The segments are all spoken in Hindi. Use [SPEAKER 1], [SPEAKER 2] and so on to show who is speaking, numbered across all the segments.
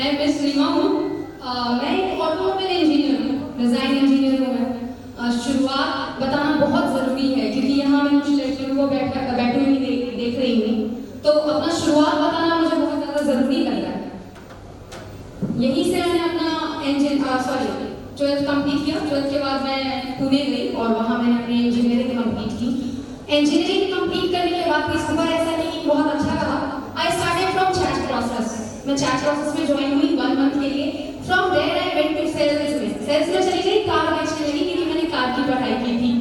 [SPEAKER 1] मैं मिस रीमा हूँ। मैं एक ऑटोमोबाइल इंजीनियर हूँ, डिज़ाइन इंजीनियर हूँ मैं। शुरुआत बताना बहुत ज़रूरी है क्योंकि यहाँ मैं कुछ लड़कियों को बैठे हुए देख रही हूँ, तो अपना शुरुआत बताना मुझे बहुत ज़्यादा ज़रूरी लग रहा है। यहीं से मैंने अपना 12th कंप्लीट किया। 12th के बाद मैं पुणे गई और वहाँ मैंने अपनी इंजीनियरिंग कंप्लीट की। इंजीनियरिंग कंप्लीट करने के बाद भी सफर ऐसा नहीं बहुत अच्छा रहा। I started from chat process. मैं चैट प्रोसेस में ज्वाइन हुई 1 मंथ के लिए। From there I went to sales में चली गई, कार बेचने लगी क्योंकि मैंने कार की पढ़ाई की थी।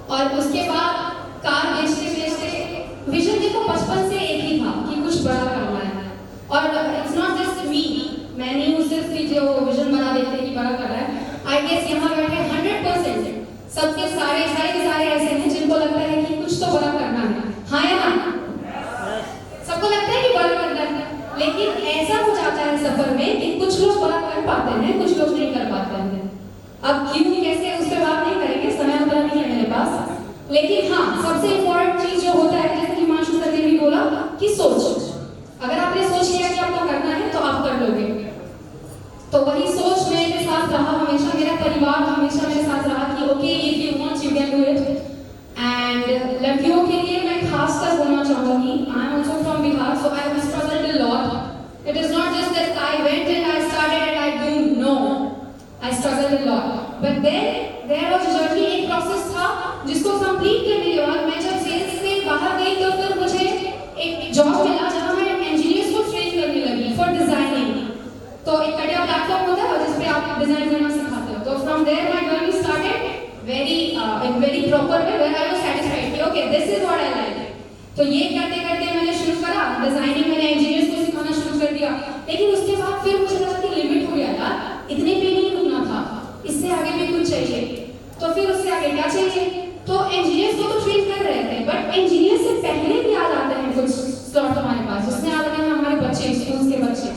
[SPEAKER 1] और उसके बाद कार बेचते बेचते विजन देखो बचपन से एक ही था कि कुछ बड़ा करना है। और इट्स नॉट जस्ट मी, मैं नहीं हूँ सिर्फ कि जो विजन बना देते कि बड़ा कर रहा है। आई गेस यहाँ बैठे 100% सबके सारे ऐसे हैं जिनको लगता है कि कुछ तो बड़ा करना है। हाँ या ना? सबको लगता है कि बड़ा करना है, लेकिन ऐसा हो जाता है सफर में कि कुछ लोग बड़ा कर पाते हैं, कुछ लोग नहीं कर पाते हैं। अब क्यों कैसे उस पर बात नहीं करेंगे, समय उतना नहीं है मेरे पास। लेकिन हाँ, सबसे इम्पोर्टेंट चीज जो होता है, जैसे कि हिमांशु सर ने भी बोला कि सोच। अगर आपने सोच लिया कि आपको करना है तो आप कर लोगे। तो वही सोच मेरे साथ रहा हमेशा, मेरा परिवार हमेशा मेरे साथ रहा कि okay if you want you can do it. And लड़कियों के लिए मैं खासकर बोलना चाहूंगी, I am also from Bihar, so I have struggled a lot. It is not just that I went and I started and I do, no, I struggled a lot. But there was a journey, एक प्रोसेस था जिसको कंप्लीट करने के बाद मैं जब सेल्स से बाहर गई तो फिर मुझे एक जॉब मिला जहां मैं इंजीनियर्स को ट्रेन करने लगी फॉर डिजाइनिंग। तो एक कटिया प्लेटफॉर्म होता है जिस पे आप डिजाइन करना सिखाते हो। तो from there my journey started very proper way where I was satisfied कि okay this is what I like। तो ये करते करते मैंने शुरू करा डिजाइनिंग, मैंने इंजीनियर्स को सिखाना शुरू कर दिया। लेकिन उसके बाद फिर मुझे लगा कि लिमिट हो गया यार, इतने पे नहीं रुकना था, इससे आगे भी कुछ चाहिए। तो फिर उससे आगे क्या चाहिए, तो इंजीनियर्स को तो ट्रेन कर रहे थे, बट इंजीनियर से पहले भी आ जाते हैं कुछ स्लॉट हमारे पास, जिसमें आ जाते हैं हमारे बच्चे, स्कूल के बच्चे।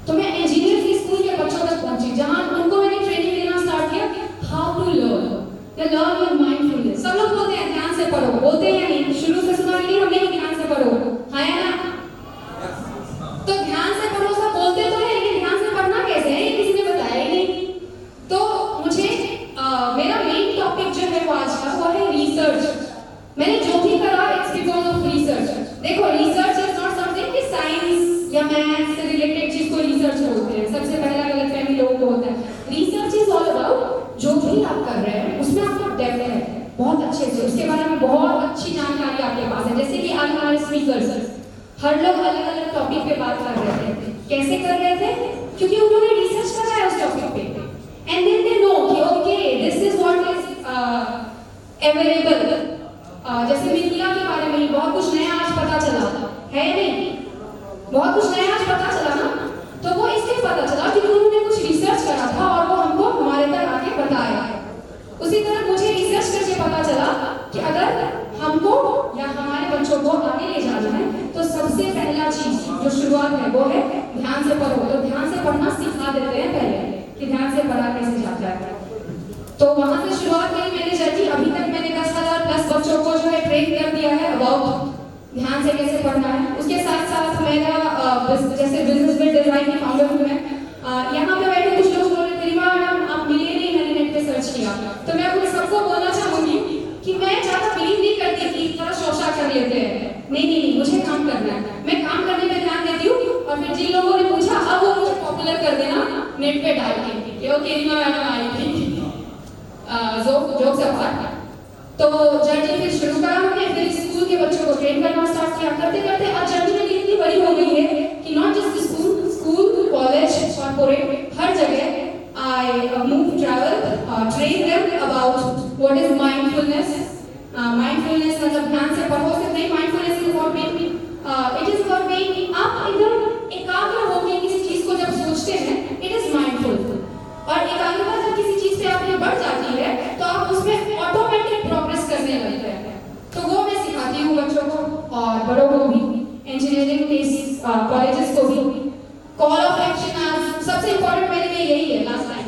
[SPEAKER 1] तो मैं इंजीनियर की स्कूल के बच्चों तक पहुंची जहां उनको मैंने ट्रेनिंग देना स्टार्ट किया how to learn your mindfulness. सब लोग बोलते हैं ध्यान से पढ़ो, बोलते हैं नहीं, शुरू से सुना नहीं हमने कि ध्यान से पढ़ो, हाँ या ना? तो ध्यान से पढ़ो सब बोलते तो है, लेकिन ध्यान से पढ़ना कैसे है ये किसी ने बताया ही नहीं। तो मुझे मेरा मेन टॉपिक जो है वो आज का वो है रिसर्च। मैंने जो भी करा इट्स बिकॉज ऑफ रिसर्च। देखो रिसर्च इज नॉट समथिंग कि साइंस या मैथ्स से रिलेटेड चीज को रिसर्च बोलते हैं, सबसे पहला गलतफहमी लोगों को होता है। रिसर्च इज ऑल अबाउट जो भी आप कर रहे हैं उसमें आपको डेप्थ है बहुत अच्छे से, उसके बारे में बहुत अच्छी जानकारी आपके पास है। जैसे कि आज हमारे स्पीकर्स हर लोग अलग अलग टॉपिक पे बात कर रहे थे। कैसे कर रहे थे? क्योंकि उन्होंने रिसर्च करा है उस टॉपिक पे, एंड देन दे नो कि okay this is what is available. जैसे मिथिला के बारे में बहुत कुछ नया आज पता चला है या नहीं? बहुत कुछ नया आज पता चला ना, तो वो इसलिए पता चला क्योंकि उन्होंने कुछ रिसर्च करा था और वो हमको हमारे तक आके बताया। उसी तरह मुझे रिसर्च करके पता चला कि अगर हमको या हमारे बच्चों को आगे ले जाना है तो सबसे पहला चीज जो शुरुआत है वो है ध्यान से पढ़ो। तो ध्यान से पढ़ना सिखा देते हैं पहले कि ध्यान से पढ़ा कैसे जाता है। तो वहां से शुरुआत करी मैंने जर्नी। अभी तक मैंने 10,000 प्लस बच्चों को जो है ट्रेन कर दिया है अबाउट ध्यान से कैसे पढ़ना है। उसके साथ साथ मेरा जैसे बिजनेस में डिजाइन की फाउंडर हूँ मैं। यहाँ पे बैठे कुछ लोग बोल रहे थे रीमा मैडम आप मिले नहीं, मैंने नेट पे सर्च किया। तो मैं उन सबको बोलना चाहूंगी कि मैं ज्यादा बिलीव नहीं करती कि थोड़ा शोशा कर लेते हैं। नहीं, मुझे काम करना है, मैं काम करने में ध्यान देती हूँ। और फिर जिन लोगों ने पूछा अब वो मुझे पॉपुलर कर देना नेट पे डाल के ओके रीमा मैडम आई थी। जोक्स अपार्ट, तो जर्नी फिर शुरू करा हमने। फिर स्कूल के बच्चों को ट्रेन करना स्टार्ट किया। करते करते आज जर्नी मेरी इतनी बड़ी हो गई है कि not just school college corporate हर जगह I move travel train them about what is mindfulness. Mindfulness मतलब ध्यान से पढ़ो सिर्फ नहीं, mindfulness is about being it is about being आप एकदम एकाग्र होकर किसी चीज को जब सोचते हैं इट इज माइंडफुल। और एकाग्रता जब किसी चीज पे आपकी बढ़ जाती है तो आप उसमें ऑटोमेटिक प्रोग्रेस करने लगते हैं। तो वो मैं सिखाती हूँ बच्चों को और बड़ों को भी, इंजीनियरिंग के कॉलेजेस को भी। कॉल ऑफ एक्शन आज सबसे इंपॉर्टेंट मेरे लिए यही है। Last time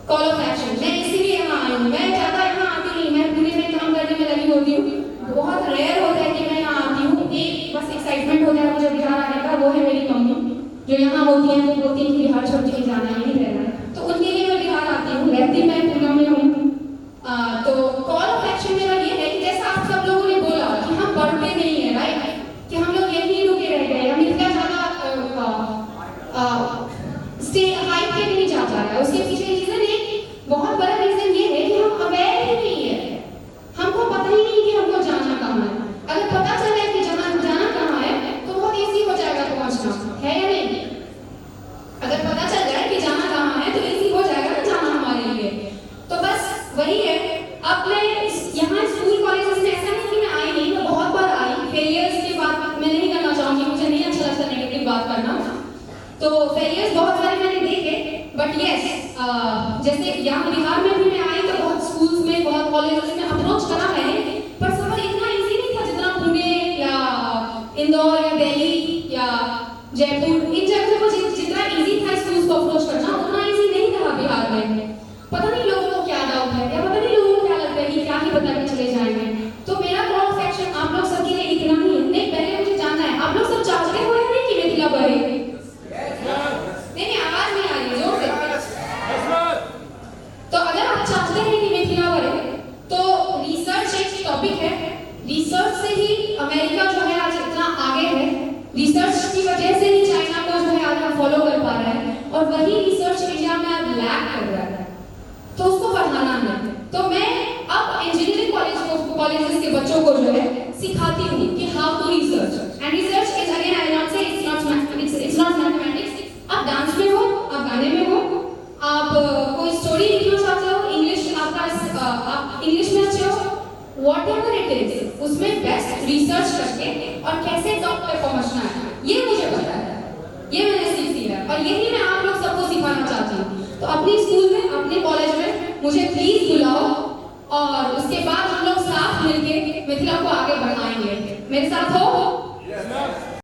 [SPEAKER 1] call of action मैं इसीलिए यहाँ आई हूँ। मैं ज्यादा यहाँ आती नहीं, मैं पुणे में काम करने में लगी होती हूँ। बहुत रेयर होता है कि मैं यहाँ आती हूँ। एक बस एक्साइटमेंट होता है मुझे बिहार आने का, वो है मेरी मम्मी। जो यहाँ होती हैं वो बोलती हैं कि बिहार छोड़ के जाना ही नहीं रहना है, तो उनके लिए मैं बिहार आती हूँ, रहती मैं पूना में हूँ। तो कॉल ऑफ एक्शन मेरा ये है कि जैसा आप सब लोगों ने बोला कि हम बढ़ते नहीं है, राइट, कि हम लोग यहीं रुके रह गए, हम इतना ज़्यादा स्टे हाइट पे नहीं जा पा रहा है। उसके पीछे रीज़न एक बहुत बड़ा रीज़न ये है कि हम अवेयर ही नहीं है, हमको पता ही नहीं कि हमको जाना कहाँ है। अगर पता चले कि जाना कहाँ है तो बहुत ईजी हो जाएगा पहुँचना, है या नहीं? अगर पता चल जाए कि जाना कहाँ है तो ईजी हो जाएगा ना जाना हमारे लिए। तो बस वही है। अब मैं यहाँ स्कूल कॉलेजेस में ऐसा नहीं कि मैं आई नहीं, मैं बहुत बार आई। फेलियर्स की बात मैं नहीं करना चाहूँगी, मुझे नहीं अच्छा लगता नेगेटिव बात करना। तो फेलियर्स बहुत सारे मैंने देखे, बट यस जैसे यहाँ बिहार में भी मैं आई तो बहुत स्कूल्स में, बहुत कॉलेजेस में अप्रोच करा मैंने, पर सफर इतना ईजी नहीं था जितना पुणे या इंदौर या दिल्ली या जयपुर इन जगहों पर जितना ईजी था स्कूल्स को अप्रोच करना, उतना ईजी नहीं था बिहार में। पता नहीं लोगों को क्या डाउट है या पता नहीं लोगों को क्या लगता है कि क्या ही बता के चले जाएंगे। तो मेरा कॉल ऑफ एक्शन आप लोग सबके लिए इतना ही है। नहीं, पहले मुझे जानना है आप लोग सब चाहते हो या नहीं कि मिथिला बढ़े? नहीं, आवाज नहीं आ रही जोर से। तो अगर आप चाहते हैं कि मिथिला बढ़े तो रिसर्च एक टॉपिक है। रिसर्च से ही अमेरिका जो है आज इतना आगे है, रिसर्च की वजह से ही चाइना को जो है आज हम फॉलो कर पा रहे हैं, और वही रिसर्च इंडिया में आज लैग कर रहा है, तो उसको बढ़ाना है। तो मैं अब इंजीनियरिंग कॉलेजेस के बच्चों को जो है सिखाती हूँ कि how to research. And research is again I not say it's not mathematics. आप डांस में हो, आप गाने में हो, आप कोई स्टोरी लिखना चाहते हो, इंग्लिश आपका आप इंग्लिश में अच्छे हो, व्हाटएवर इट इज, उसमें बेस्ट रिसर्च करके और कैसे टॉप पे पहुंचना है ये मुझे पता है, ये मैंने सीख लिया है, और यही मैं आप लोग सबको सिखाना चाहती हूँ। तो अपनी स्कूल में, अपने कॉलेज में मुझे प्लीज बुलाओ, और उसके बाद हम लोग साथ मिलके मिथिला को आगे बढ़ाएंगे। मेरे साथ हो?